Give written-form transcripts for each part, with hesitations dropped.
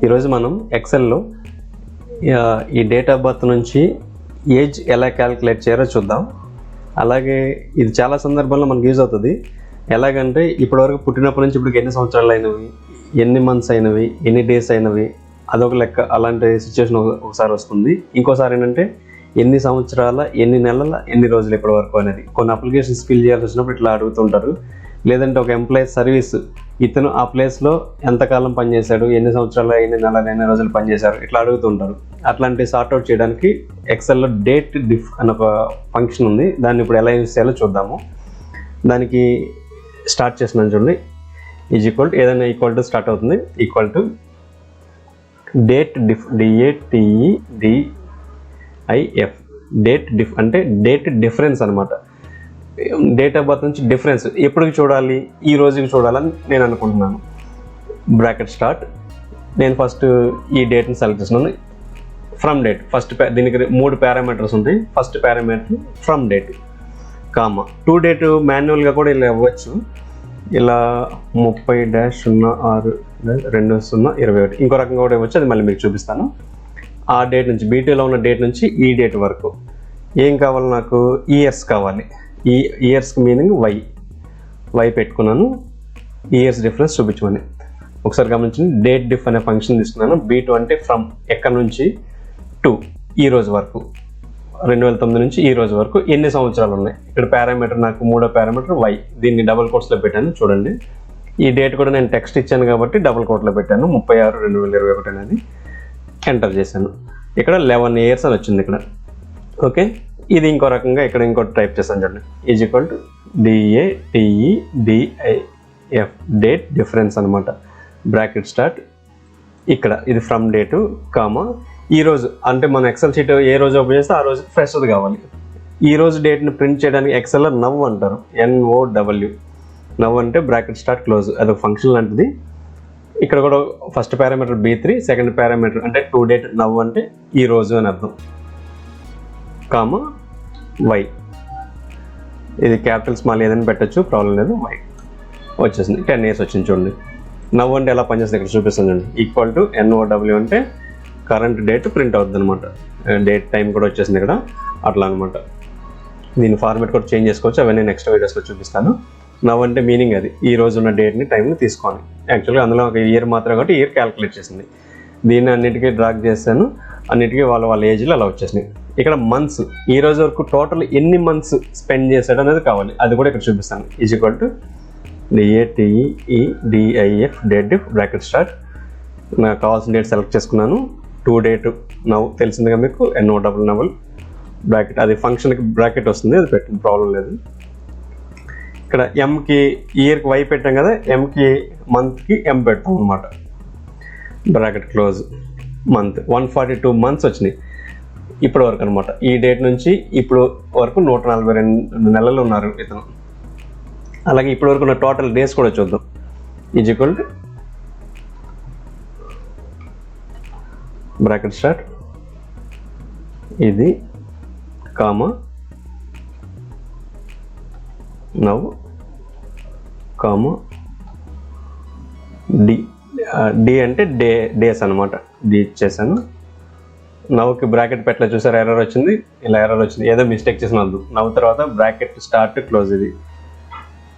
ఈరోజు మనం ఎక్సెల్లో ఈ డేట్ ఆఫ్ బర్త్ నుంచి ఏజ్ ఎలా క్యాలిక్యులేట్ చేయాలో చూద్దాం. అలాగే ఇది చాలా సందర్భాల్లో మనకు యూజ్ అవుతుంది. ఎలాగంటే ఇప్పటివరకు పుట్టినప్పటి నుంచి ఇప్పటికి ఎన్ని సంవత్సరాలు అయినవి, ఎన్ని మంత్స్ అయినవి, ఎన్ని డేస్ అయినవి, అదొక లెక్క. అలాంటి సిచ్యువేషన్ ఒకసారి వస్తుంది. ఇంకోసారి ఏంటంటే ఎన్ని సంవత్సరాల, ఎన్ని నెలల, ఎన్ని రోజులు ఇప్పటి వరకు అనేది. కొన్ని అప్లికేషన్స్ ఫిల్ చేయాల్సి వచ్చినప్పుడు ఇట్లా అడుగుతుంటారు. లేదంటే ఒక ఎంప్లాయీ సర్వీస్, ఇతను ఆ ప్లేస్లో ఎంతకాలం పనిచేశాడు, ఎన్ని సంవత్సరాలు, ఎన్ని నెలలు, ఎన్ని రోజులు పనిచేశారు, ఇట్లా అడుగుతుంటారు. అట్లాంటి సార్ట్అవుట్ చేయడానికి ఎక్సెల్లో డేట్ డిఫ్ అని ఒక ఫంక్షన్ ఉంది. దాన్ని ఇప్పుడు ఎలా యూజ్ చేయాలో చూద్దాము. దానికి స్టార్ట్ చేస్తున్నాను చూడండి. ఈక్వల్ టు ఏదైనా ఈక్వల్ టు స్టార్ట్ అవుతుంది. Equal to date diff, DATEDIF. Date diff అంటే డేట్ డిఫరెన్స్ అనమాట. డేట్ ఆఫ్ బర్త్ నుంచి డిఫరెన్స్ ఎప్పటికి చూడాలి, ఈ రోజుకి చూడాలని నేను అనుకుంటున్నాను. Bracket start. నేను ఫస్ట్ ఈ డేట్ని సెలెక్ట్ చేస్తున్నాను. ఫ్రమ్ డేట్ ఫస్ట్ దీనికి 3 పారామీటర్స్ ఉంటాయి. First parameter from date, comma to date. మాన్యువల్గా కూడా ఇలా ఇవ్వచ్చు. ఇలా 30-06-2021. ఇంకో రకంగా కూడా ఇవ్వచ్చు, అది మళ్ళీ మీకు చూపిస్తాను. ఆ డేట్ నుంచి బీటీలో ఉన్న డేట్ నుంచి ఈ డేట్ వరకు ఏం కావాలి, నాకు ఇయర్స్ కావాలి. ఈ ఇయర్స్కి మీనింగ్ వై పెట్టుకున్నాను. ఇయర్స్ డిఫరెన్స్ చూపించమని. ఒకసారి గమనించండి. డేట్ డిఫ్ అనే ఫంక్షన్ తీసుకున్నాను. B2 అంటే ఫ్రమ్, ఎక్కడి నుంచి, టు ఈ రోజు వరకు, 2009 నుంచి ఈ రోజు వరకు ఎన్ని సంవత్సరాలు ఉన్నాయి. ఇక్కడ పారామీటర్ నాకు 3వ పారామీటర్ వై. దీన్ని డబుల్ కోట్స్లో పెట్టాను చూడండి. ఈ డేట్ కూడా నేను టెక్స్ట్ ఇచ్చాను కాబట్టి డబుల్ కోట్లో పెట్టాను. 36/2021 అనేది ఎంటర్ చేశాను. ఇక్కడ 11 ఇయర్స్ అని వచ్చింది ఇక్కడ. ఓకే, ఇది ఇంకో రకంగా ఇక్కడ ఇంకోటి టైప్ చేస్తాను చూడండి. Equal to DATEDIF date difference అనమాట. Bracket start. ఇక్కడ ఇది ఫ్రమ్ డేటు, కామా ఈ రోజు. అంటే మన ఎక్సెల్ షీట్ ఏ రోజు ఓపెన్ చేస్తే ఆ రోజు ఫ్రెష్ది కావాలి. ఈ రోజు డేట్ని ప్రింట్ చేయడానికి ఎక్సెల్లో నవ్ అంటారు, NOW. నవ్ అంటే బ్రాకెట్ స్టార్ట్ క్లోజ్, అదొక ఫంక్షన్ లాంటిది. ఇక్కడ కూడా first parameter B3, second parameter అంటే టు డేట్, నవ్ అంటే ఈ రోజు అని అర్థం, కామా వై. ఇది క్యాపిటల్ స్మాల్ ఏదైనా పెట్టచ్చు, ప్రాబ్లం లేదు. వై వచ్చేసింది. 10 ఇయర్స్ వచ్చింది చూడండి. నవ్ అంటే ఎలా పనిచేస్తుంది ఇక్కడ చూపిస్తుంది చూడండి. ఈక్వల్ టు NOW అంటే కరెంట్ డేట్ ప్రింట్ అవుతుంది అనమాట. డేట్ టైం కూడా వచ్చేసింది ఇక్కడ, అట్లా అనమాట. దీని ఫార్మేట్ కూడా చేంజ్ చేసుకోవచ్చు, అవన్నీ నెక్స్ట్ వీడియోస్లో చూపిస్తాను. నవ్ అంటే మీనింగ్ అది ఈ రోజు ఉన్న డేట్ని, టైంని తీసుకోవాలి. యాక్చువల్గా అందులో ఒక ఇయర్ మాత్రం కాబట్టి ఇయర్ క్యాలిక్యులేట్ చేసింది. దీన్ని అన్నిటికీ డ్రాగ్ చేశాను. అన్నిటికీ వాళ్ళ ఏజ్లో అలా వచ్చేసినాయి. ఇక్కడ మంత్స్, ఈ రోజు వరకు టోటల్ ఎన్ని మంత్స్ స్పెండ్ చేశాడు అనేది కావాలి. అది కూడా ఇక్కడ చూపిస్తాను. Equal to DATEDIF date diff bracket start. నాకు కావాల్సిన డేట్ సెలెక్ట్ చేసుకున్నాను. టు డేట్ నవ్ తెలిసిందిగా మీకు, NOW బ్రాకెట్. అది ఫంక్షన్కి బ్రాకెట్ వస్తుంది, అది పెట్టిన ప్రాబ్లం లేదు. ఇక్కడ ఎంకి ఇయర్కి వై పెట్టాం కదా, ఎంకి మంత్కి ఎం పెట్టాం అనమాట. Bracket close. మంత్ 142 మంత్స్ వచ్చినాయి ఇప్పటి వరకు అనమాట. ఈ డేట్ నుంచి ఇప్పుడు వరకు 142 నెలలు ఉన్నారు ఇతను. అలాగే ఇప్పటి వరకు ఉన్న టోటల్ డేస్ కూడా చూద్దాం. Equal to bracket start. ఇది కామా నవ్, కామా డి అంటే డేస్ అనమాట. డి ఇచ్చేసాను. నవ్కి బ్రాకెట్ పెట్టలే, చూసారు ఎర్రర్ వచ్చింది. ఇలా ఎర్రర్ వచ్చింది, ఏదో మిస్టేక్ చేసిన వద్దు. నవ్ తర్వాత బ్రాకెట్ స్టార్ట్ క్లోజ్, ఇది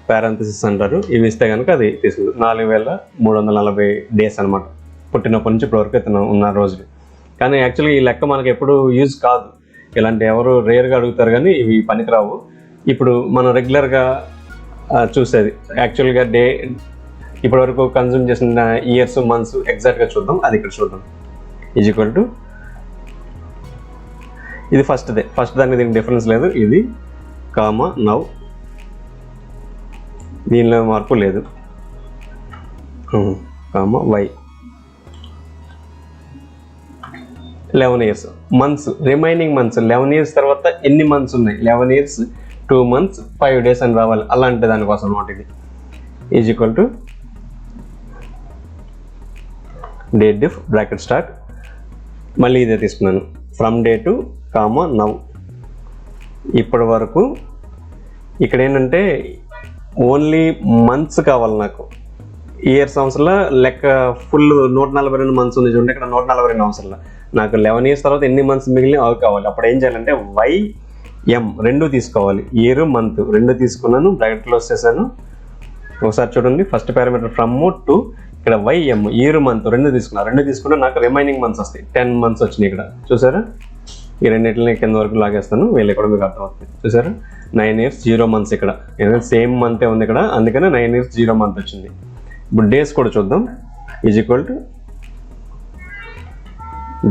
పారాంథసిస్ అంటారు. ఇవి ఇస్తే కనుక అది తీసుకుంది. 4340 డేస్ అనమాట. పుట్టినప్పటి నుంచి ఇప్పటివరకు ఇతను ఉన్న రోజులు. కానీ యాక్చువల్గా ఈ లెక్క మనకి ఎప్పుడు యూజ్ కాదు. ఇలాంటి ఎవరు రేర్గా అడుగుతారు, కానీ ఇవి పనికిరావు. ఇప్పుడు మనం రెగ్యులర్గా చూసేది యాక్చువల్గా ఇప్పటివరకు కన్జ్యూమ్ చేసిన ఇయర్స్, మంత్స్ ఎగ్జాక్ట్గా చూద్దాం. అది ఇక్కడ చూద్దాం. ఈక్వల్ టు ఇది ఫస్ట్ దానికి దీనికి డిఫరెన్స్ లేదు. ఇది కామా నవ్, దీనిలో మార్పు లేదు, comma Y. 11 years. Months, remaining months 11 years తర్వాత ఎన్ని మంత్స్ ఉన్నాయి, 11 ఇయర్స్ 2 months 5 days అని రావాలి. అలాంటి దానికోసం అనమాట ఇది. Equal to date diff bracket start. మళ్ళీ ఇదే తీసుకున్నాను. From day to comma now. ఇప్పటి వరకు ఇక్కడ ఏంటంటే ఓన్లీ మంత్స్ కావాలి నాకు. ఇయర్స్ అవసరంలో లెక్క ఫుల్ 142 మంత్స్ ఉంది చూడండి, ఇక్కడ 142 అవసరంలో. నాకు 11 ఇయర్స్ తర్వాత ఎన్ని మంత్స్ మిగిలిన అవి కావాలి. అప్పుడు ఏం చేయాలంటే YM రెండు తీసుకోవాలి, ఇయర్ మంత్ రెండు తీసుకున్నాను, బ్రాకెట్ క్లోజ్ చేశాను. ఒకసారి చూడండి, ఫస్ట్ పారామీటర్ ఫ్రమ్ టు ఇక్కడ YM ఇయర్ మంత్ రెండు తీసుకున్నా నాకు రిమైనింగ్ మంత్స్ వస్తాయి. 10 మంత్స్ వచ్చినాయి ఇక్కడ చూసారా. ఈ రెండింటిని కింద వరకు లాగేస్తాను, వీళ్ళు కూడా మీకు అర్థమవుతుంది చూసారా. 9 ఇయర్స్ 0 మంత్స్ ఇక్కడ, ఎందుకంటే సేమ్ మంతే ఉంది ఇక్కడ, అందుకనే 9 ఇయర్స్ 0 మంత్ వచ్చింది. ఇప్పుడు డేస్ కూడా చూద్దాం. Is equal to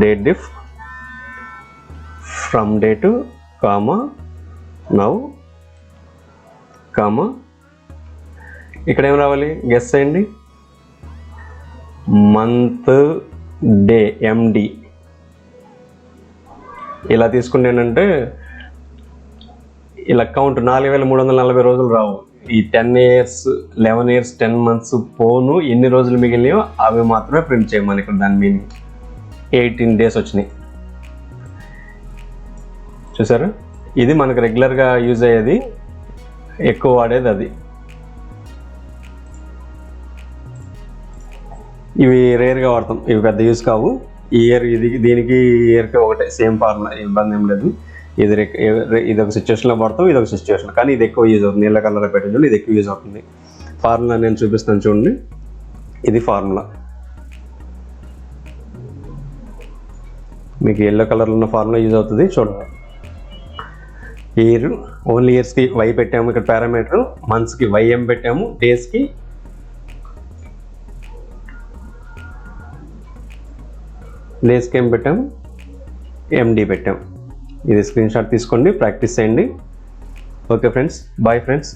date diff from date comma now comma ఇక్కడ ఏం రావాలి గెస్ చేయండి. మంత్ డే MD ఇలా తీసుకుంటేనంటే ఇలా కౌంట్ 4340 రోజులు రావు. ఈ 10 ఇయర్స్ 11 ఇయర్స్ 10 మంత్స్ పోను ఎన్ని రోజులు మిగిలినాయో అవి మాత్రమే ప్రింట్ చేయమని ఇక్కడ దాని మీనింగ్. 18 డేస్ వచ్చినాయి చూసారా. ఇది మనకు రెగ్యులర్గా యూజ్ అయ్యేది, ఎక్కువ వాడేది అది. ఇవి రేర్గా వాడతాం, ఇవి పెద్ద యూజ్ కావు. ఈ ఇయర్ దీనికి ఇయర్కి ఒకటే సేమ్ ఫార్ములా, ఇబ్బంది ఏం లేదు. ఇది ఒక సిచ్యువేషన్లో వాడతాం, ఇది ఒక సిచ్యువేషన్, కానీ ఇది ఎక్కువ యూజ్ అవుతుంది. నీళ్ళ కలర్ పెట్టే చూడండి, ఇది ఎక్కువ యూజ్ అవుతుంది. ఫార్ములా నేను చూపిస్తాను చూడండి, ఇది ఫార్ములా. మీకు ఎల్లో కలర్లో ఉన్న ఫార్ములా యూజ్ అవుతుంది చూడండి. ఇయర్ ఓన్లీ ఇయర్స్కి Y పెట్టాము, ఇక్కడ పారామీటర్ మంత్స్కి YM పెట్టాము, డేస్కి ఏం పెట్టాము MD పెట్టాము. ఇది స్క్రీన్ షాట్ తీసుకోండి, ప్రాక్టీస్ చేయండి. Okay friends, bye friends.